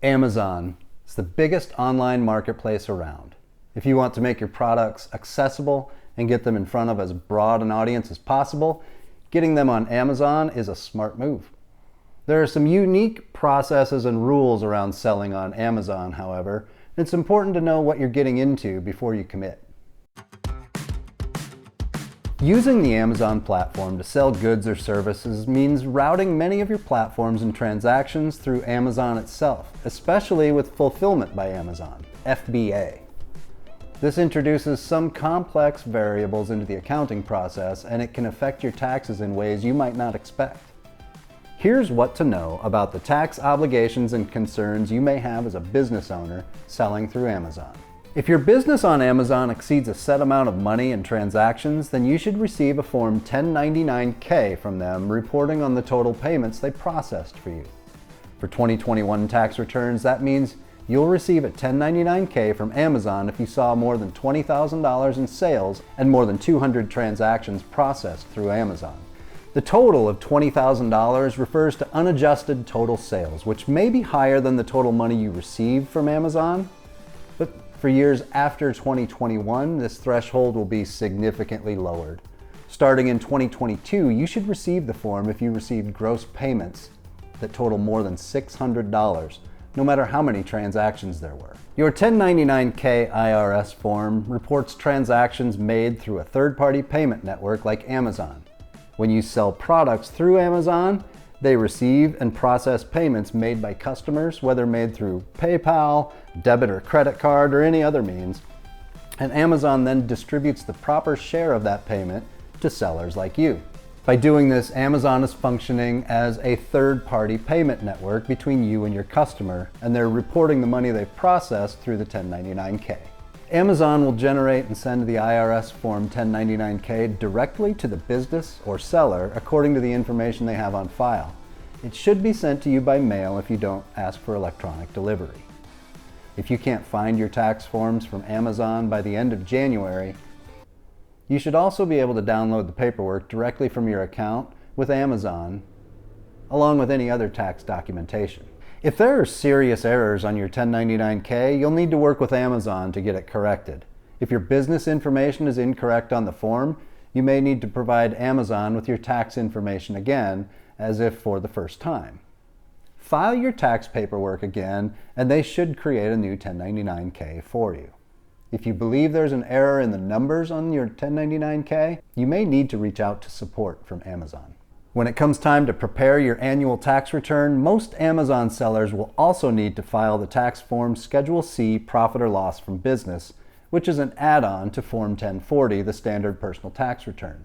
Amazon is the biggest online marketplace around. If you want to make your products accessible and get them in front of as broad an audience as possible, getting them on Amazon is a smart move. There are some unique processes and rules around selling on Amazon, however. It's important to know what you're getting into before you commit. Using the Amazon platform to sell goods or services means routing many of your platforms and transactions through Amazon itself, especially with Fulfillment by Amazon, FBA. This introduces some complex variables into the accounting process, and it can affect your taxes in ways you might not expect. Here's what to know about the tax obligations and concerns you may have as a business owner selling through Amazon. If your business on Amazon exceeds a set amount of money and transactions, then you should receive a Form 1099-K from them reporting on the total payments they processed for you. For 2021 tax returns, that means you'll receive a 1099-K from Amazon if you saw more than $20,000 in sales and more than 200 transactions processed through Amazon. The total of $20,000 refers to unadjusted total sales, which may be higher than the total money you received from Amazon, but for years after 2021, this threshold will be significantly lowered. Starting in 2022, you should receive the form if you received gross payments that total more than $600, no matter how many transactions there were. Your 1099-K IRS form reports transactions made through a third-party payment network like Amazon. When you sell products through Amazon, they receive and process payments made by customers, whether made through PayPal, debit or credit card, or any other means, and Amazon then distributes the proper share of that payment to sellers like you. By doing this, Amazon is functioning as a third-party payment network between you and your customer, and they're reporting the money they've processed through the 1099-K. Amazon will generate and send the IRS Form 1099-K directly to the business or seller according to the information they have on file. It should be sent to you by mail if you don't ask for electronic delivery. If you can't find your tax forms from Amazon by the end of January, you should also be able to download the paperwork directly from your account with Amazon, along with any other tax documentation. If there are serious errors on your 1099-K, you'll need to work with Amazon to get it corrected. If your business information is incorrect on the form, you may need to provide Amazon with your tax information again, as if for the first time. File your tax paperwork again, and they should create a new 1099-K for you. If you believe there's an error in the numbers on your 1099-K, you may need to reach out to support from Amazon. When it comes time to prepare your annual tax return, most Amazon sellers will also need to file the tax form Schedule C Profit or Loss from Business, which is an add-on to Form 1040, the standard personal tax return.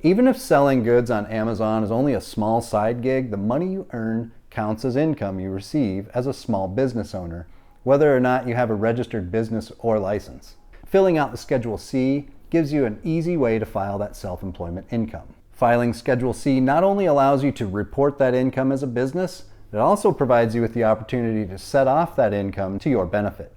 Even if selling goods on Amazon is only a small side gig, the money you earn counts as income you receive as a small business owner, whether or not you have a registered business or license. Filling out the Schedule C gives you an easy way to file that self-employment income. Filing Schedule C not only allows you to report that income as a business, it also provides you with the opportunity to set off that income to your benefit.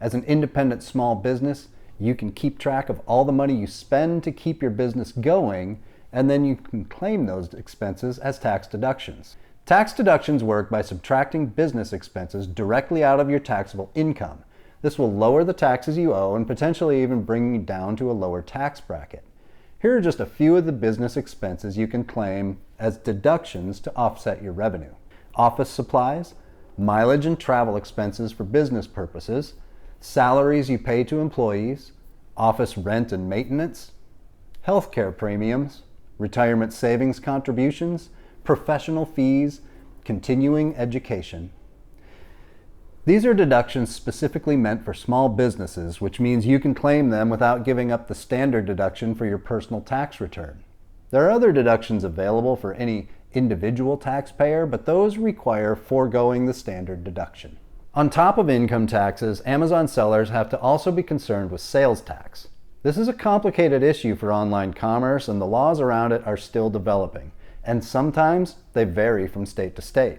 As an independent small business, you can keep track of all the money you spend to keep your business going, and then you can claim those expenses as tax deductions. Tax deductions work by subtracting business expenses directly out of your taxable income. This will lower the taxes you owe and potentially even bring you down to a lower tax bracket. Here are just a few of the business expenses you can claim as deductions to offset your revenue. Office supplies, mileage and travel expenses for business purposes, salaries you pay to employees, office rent and maintenance, healthcare premiums, retirement savings contributions, professional fees, continuing education. These are deductions specifically meant for small businesses, which means you can claim them without giving up the standard deduction for your personal tax return. There are other deductions available for any individual taxpayer, but those require foregoing the standard deduction. On top of income taxes, Amazon sellers have to also be concerned with sales tax. This is a complicated issue for online commerce, and the laws around it are still developing, and sometimes they vary from state to state.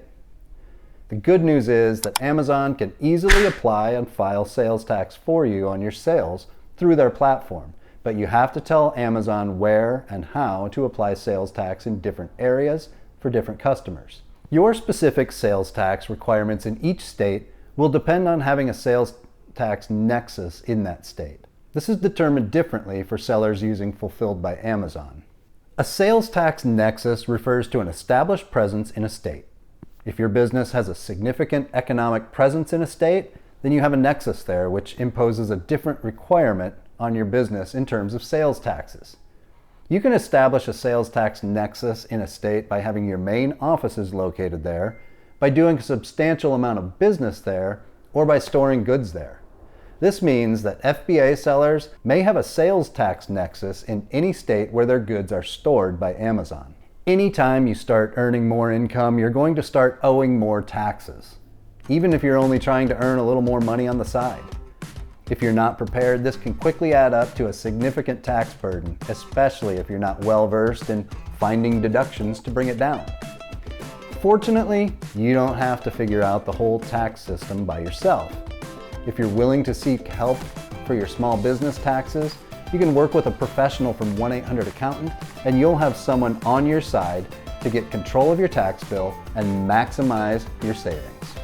The good news is that Amazon can easily apply and file sales tax for you on your sales through their platform, but you have to tell Amazon where and how to apply sales tax in different areas for different customers. Your specific sales tax requirements in each state will depend on having a sales tax nexus in that state. This is determined differently for sellers using Fulfilled by Amazon. A sales tax nexus refers to an established presence in a state. If your business has a significant economic presence in a state, then you have a nexus there which imposes a different requirement on your business in terms of sales taxes. You can establish a sales tax nexus in a state by having your main offices located there, by doing a substantial amount of business there, or by storing goods there. This means that FBA sellers may have a sales tax nexus in any state where their goods are stored by Amazon. Anytime you start earning more income, you're going to start owing more taxes, even if you're only trying to earn a little more money on the side. If you're not prepared, this can quickly add up to a significant tax burden, especially if you're not well versed in finding deductions to bring it down. Fortunately, you don't have to figure out the whole tax system by yourself. If you're willing to seek help for your small business taxes, you can work with a professional from 1-800-ACCOUNTANT, and you'll have someone on your side to get control of your tax bill and maximize your savings.